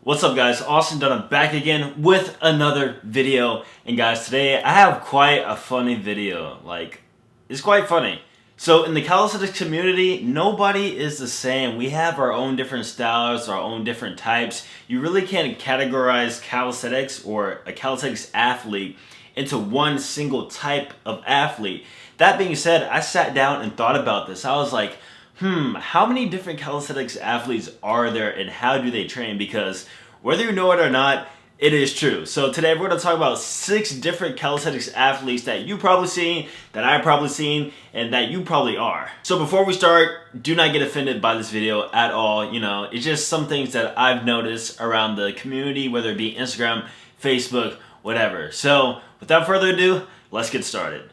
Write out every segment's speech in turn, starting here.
What's up guys, Austin Dunham back again with another video. And guys, today I have quite a funny video. It's quite funny. So in the calisthenics community, nobody is the same. We have our own different styles, our own different types. You really can't categorize calisthenics or a calisthenics athlete into one single type of athlete. That being said, I sat down and thought about this. I was like, how many different calisthenics athletes are there and how do they train? Because whether you know it or not, it is true. So today we're going to talk about 6 different calisthenics athletes that you probably seen, that I've probably seen, and that you probably are. So before we start, do not get offended by this video at all. You know, it's just some things that I've noticed around the community, whether it be Instagram, Facebook, whatever. So without further ado, let's get started.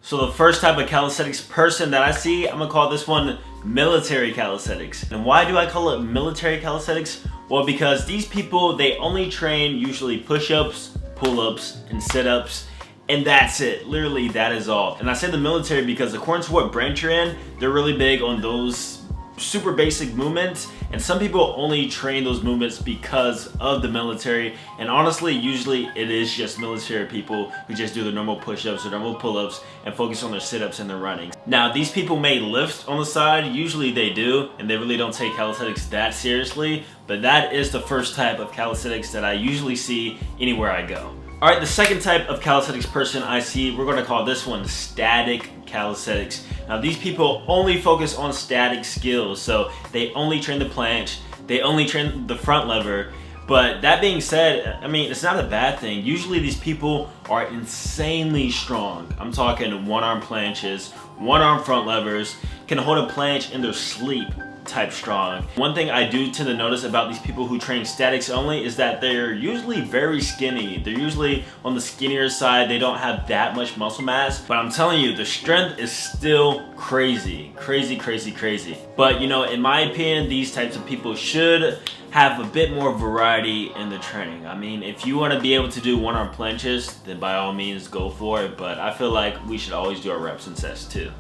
So the first type of calisthenics person that I see, I'm gonna call this one military calisthenics. And why do I call it military calisthenics? Well, because these people, they only train usually push-ups, pull-ups, and sit-ups, and that's it. Literally, that is all. And I say the military because according to what branch you're in, they're really big on those super basic movements, and some people only train those movements because of the military. And honestly, usually it is just military people who just do the normal push-ups or normal pull-ups and focus on their sit-ups and their running. Now, these people may lift on the side, usually they do, and they really don't take calisthenics that seriously, but that is the first type of calisthenics that I usually see anywhere I go. Alright, the second type of calisthenics person I see, we're going to call this one static calisthenics. Now these people only focus on static skills, so they only train the planche, they only train the front lever. But that being said, I mean, it's not a bad thing. Usually these people are insanely strong. I'm talking one-arm planches, one-arm front levers, can hold a planche in their sleep type strong. One thing I do tend to notice about these people who train statics only is that they're usually very skinny. They're usually on the skinnier side. They don't have that much muscle mass, but I'm telling you, the strength is still crazy. But you know, in my opinion, these types of people should have a bit more variety in the training. I mean, if you want to be able to do one-arm planches, then by all means go for it, but I feel like we should always do our reps and sets too.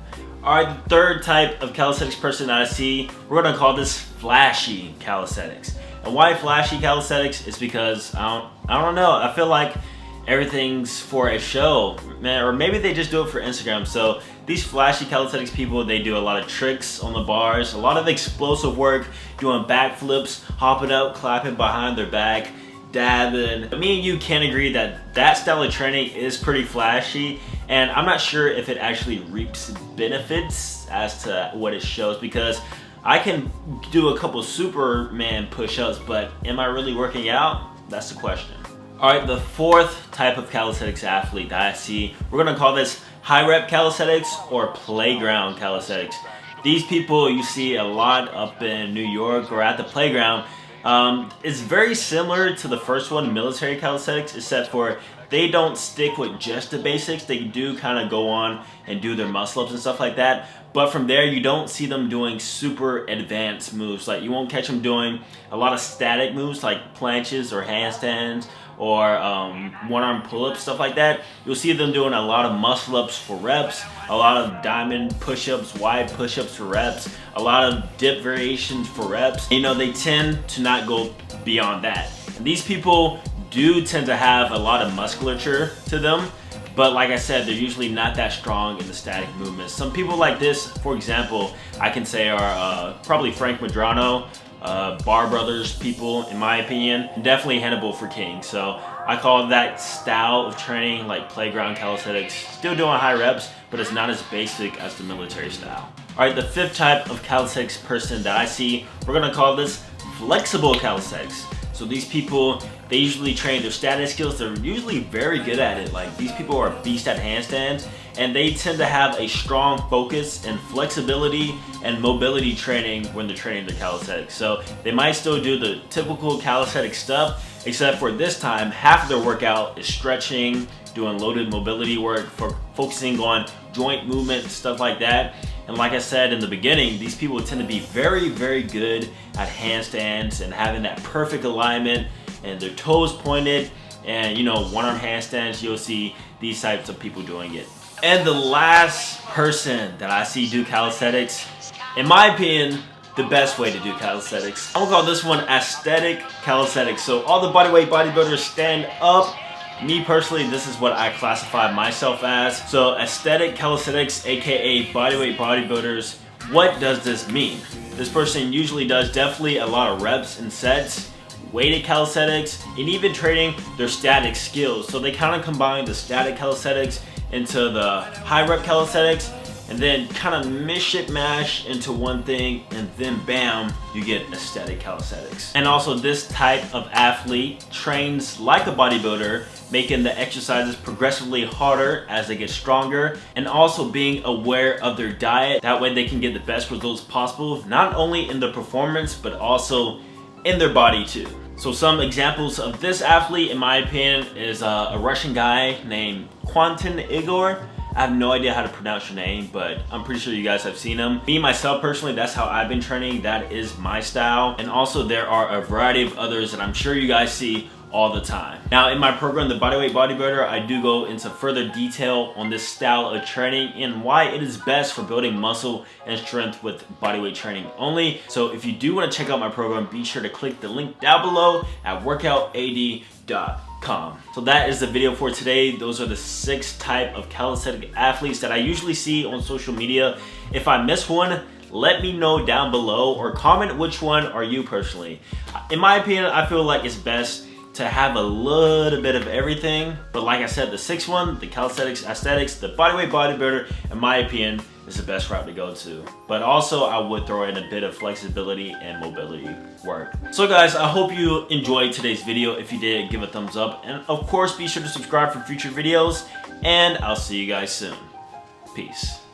Alright, the third type of calisthenics person that I see, we're going to call this flashy calisthenics. And why flashy calisthenics is because, I don't know, I feel like everything's for a show, man, or maybe they just do it for Instagram. So these flashy calisthenics people, they do a lot of tricks on the bars, a lot of explosive work, doing backflips, hopping up, clapping behind their back, dabbing. Me and you can agree that that style of training is pretty flashy, and I'm not sure if it actually reaps benefits as to what it shows, because I can do a couple Superman push-ups, but am I really working out? That's the question. Alright, the fourth type of calisthenics athlete that I see, we're gonna call this high rep calisthenics or playground calisthenics. These people you see a lot up in New York or at the playground. It's very similar to the first one, military calisthenics, except for they don't stick with just the basics. They do kind of go on and do their muscle ups and stuff like that. But from there, you don't see them doing super advanced moves. Like, you won't catch them doing a lot of static moves like planches or handstands or one-arm pull-ups, stuff like that. You'll see them doing a lot of muscle-ups for reps, a lot of diamond push-ups, wide push-ups for reps, a lot of dip variations for reps. You know, they tend to not go beyond that. And these people do tend to have a lot of musculature to them, but like I said, they're usually not that strong in the static movements. Some people like this, for example, I can say are probably Frank Madrano, Bar Brothers people, in my opinion, definitely Hannibal for King. So I call that style of training like playground calisthenics. Still doing high reps, but it's not as basic as the military style. Alright, the fifth type of calisthenics person that I see, we're gonna call this flexible calisthenics. So these people, they usually train their static skills. They're usually very good at it. Like, these people are beast at handstands, and they tend to have a strong focus and flexibility and mobility training when they're training their calisthenics. So they might still do the typical calisthenic stuff, except for this time, half of their workout is stretching, doing loaded mobility work, for focusing on joint movement, stuff like that. And like I said in the beginning, these people tend to be very good at handstands and having that perfect alignment and their toes pointed, and you know, one-arm handstands, you'll see these types of people doing it. And the last person that I see do calisthenics, in my opinion, the best way to do calisthenics. I'm gonna call this one aesthetic calisthenics. So all the bodyweight bodybuilders stand up. Me personally, this is what I classify myself as. So aesthetic calisthenics, aka bodyweight bodybuilders. What does this mean? This person usually does definitely a lot of reps and sets, weighted calisthenics, and even training their static skills. So they kind of combine the static calisthenics into the high rep calisthenics, and then kind of mash into one thing, and then bam, you get aesthetic calisthenics. And also this type of athlete trains like a bodybuilder, making the exercises progressively harder as they get stronger, and also being aware of their diet. That way they can get the best results possible, not only in the performance, but also in their body too. So some examples of this athlete, in my opinion, is a Russian guy named Quentin Igor. I have no idea how to pronounce your name, but I'm pretty sure you guys have seen him. Me, myself, personally, that's how I've been training. That is my style. And also there are a variety of others that I'm sure you guys see all the time. Now in my program, The Bodyweight Bodybuilder, I do go into further detail on this style of training and why it is best for building muscle and strength with bodyweight training only. So if you do want to check out my program, be sure to click the link down below at workoutad.com. So that is the video for today. Those are the 6 type of calisthenic athletes that I usually see on social media. If I miss one, let me know down below or comment which one are you personally. In my opinion, I feel like it's best to have a little bit of everything, but like I said, the 6th one, the calisthenics, aesthetics, the bodyweight bodybuilder, in my opinion, is the best route to go to. But also I would throw in a bit of flexibility and mobility work. So guys, I hope you enjoyed today's video. If you did, give a thumbs up, and of course be sure to subscribe for future videos, and I'll see you guys soon. Peace.